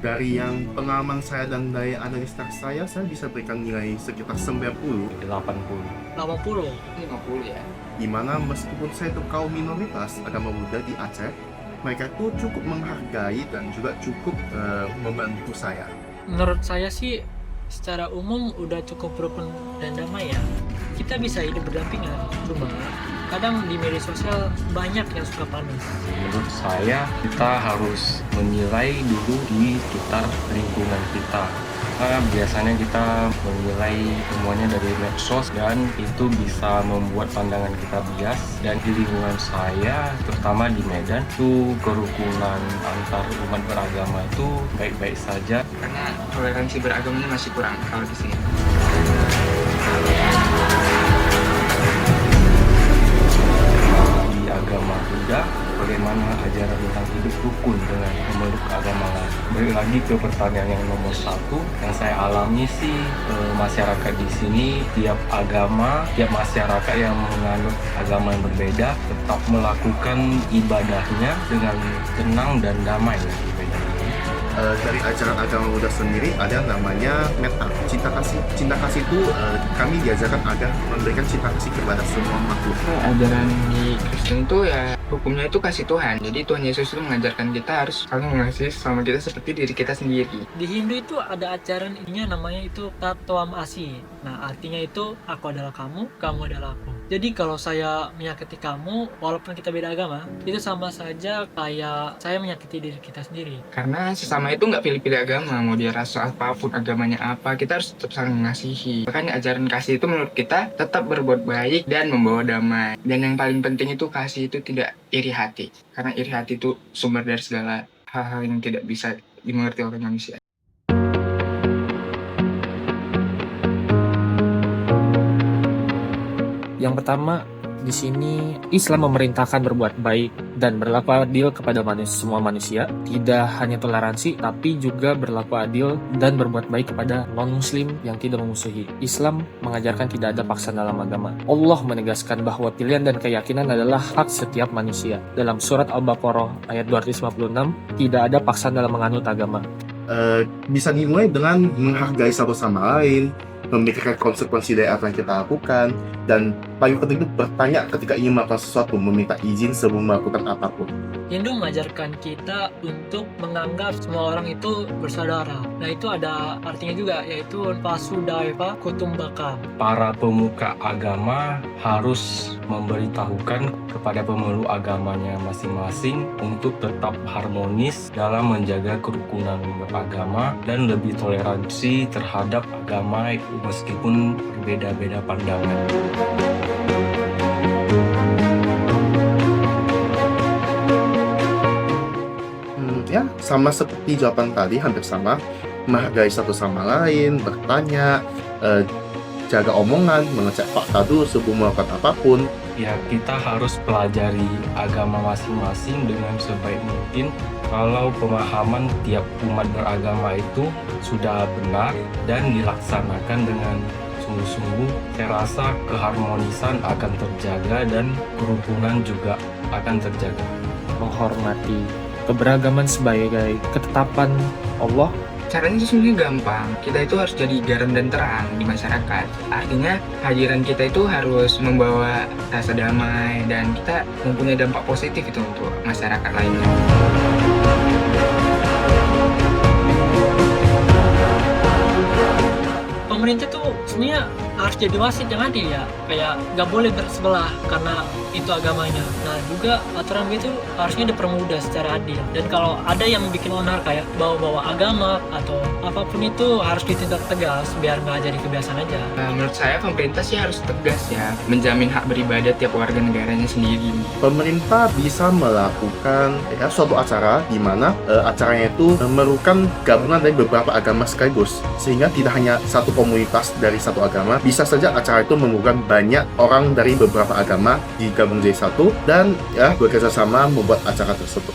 Dari yang pengalaman saya dan dari analisa saya bisa berikan nilai sekitar 90. 80. 80. 50 ya. Dimana meskipun saya itu kaum minoritas agama Buddha di Aceh, mereka tuh cukup menghargai dan juga cukup membantu saya. Menurut saya sih secara umum udah cukup rukun dan damai ya. Kita bisa hidup berdampingan, cuma kadang di media sosial banyak yang suka panas. Menurut saya, kita harus menilai dulu di sekitar lingkungan kita. Karena biasanya kita menilai semuanya dari medsos dan itu bisa membuat pandangan kita bias. Dan di lingkungan saya, terutama di Medan, itu kerukunan antar umat beragama itu baik-baik saja. Karena toleransi beragamanya masih kurang kalau di sini. Di agama Buddha, bagaimana ajaran tentang hidup rukun dengan memeluk agama lain. Balik lagi ke pertanyaan yang nomor 1, yang saya alami sih masyarakat di sini, tiap agama, tiap masyarakat yang menganut agama yang berbeda tetap melakukan ibadahnya dengan tenang dan damai ya, ibadah ini. Dari ajaran agama Buddha sendiri ada namanya metta, cinta kasih. Cinta kasih itu kami diajarkan agar memberikan cinta kasih kepada semua makhluk. Ajaran di Kristen itu ya hukumnya itu kasih Tuhan. Jadi Tuhan Yesus itu mengajarkan kita harus saling mengasihi sama kita seperti diri kita sendiri. Di Hindu itu ada ajaran ininya namanya itu Tatwam Asi. Nah, artinya itu aku adalah kamu, kamu adalah aku. Jadi kalau saya menyakiti kamu, walaupun kita beda agama, itu sama saja kayak saya menyakiti diri kita sendiri. Karena sesama itu nggak pilih-pilih agama, mau dia rasa apapun, agamanya apa, kita harus tetap saling mengasihi. Makanya ajaran kasih itu menurut kita tetap berbuat baik dan membawa damai. Dan yang paling penting itu kasih itu tidak iri hati. Karena iri hati itu sumber dari segala hal-hal yang tidak bisa dimengerti oleh manusia. Yang pertama, di sini Islam memerintahkan berbuat baik dan berlaku adil kepada semua manusia, tidak hanya toleransi tapi juga berlaku adil dan berbuat baik kepada non-muslim yang tidak memusuhi. Islam mengajarkan tidak ada paksaan dalam agama. Allah menegaskan bahwa pilihan dan keyakinan adalah hak setiap manusia. Dalam surat Al-Baqarah ayat 256, tidak ada paksaan dalam menganut agama. Bisa dimulai dengan menghargai satu sama lain, memikirkan konsekuensi dari apa yang kita lakukan, dan paling penting itu bertanya ketika ingin melakukan sesuatu, meminta izin sebelum melakukan apapun. Hindu mengajarkan kita untuk menganggap semua orang itu bersaudara. Nah, itu ada artinya juga, yaitu Vasudhaiva Kutumbakam. Para pemuka agama harus memberitahukan kepada pemeluk agamanya masing-masing untuk tetap harmonis dalam menjaga kerukunan beragama dan lebih toleransi terhadap agama meskipun berbeda-beda pandangan. Ya, sama seperti jawaban tadi, hampir sama. Menghargai satu sama lain, bertanya, jaga omongan, mengecek fakta dulu sebelum melakukan apapun. Ya, kita harus pelajari agama masing-masing dengan sebaik mungkin. Kalau pemahaman tiap umat beragama itu sudah benar dan dilaksanakan dengan sungguh-sungguh, saya rasa keharmonisan akan terjaga dan kerukunan juga akan terjaga. Menghormati keberagaman sebagai ketetapan Allah. Caranya itu sebenarnya gampang. Kita itu harus jadi garam dan terang di masyarakat. Artinya kehadiran kita itu harus membawa rasa damai dan kita mempunyai dampak positif itu untuk masyarakat lainnya. Pemerintah tuh sebenarnya harus jadi wasit yang adil ya, kayak nggak boleh bersebelah karena itu agamanya. Nah, juga aturan itu harusnya dipermudah secara adil. Dan kalau ada yang bikin onar kayak bawa-bawa agama atau apapun itu harus ditindak tegas biar nggak jadi kebiasaan aja. Menurut saya pemerintah sih harus tegas ya, menjamin hak beribadah tiap warga negaranya sendiri. Pemerintah bisa melakukan suatu acara di mana acaranya itu memerlukan gabungan dari beberapa agama sekaligus, sehingga tidak hanya satu komunitas dari satu agama. Bisa saja acara itu memerlukan banyak orang dari beberapa agama digabung jadi satu dan bekerja sama membuat acara tersebut.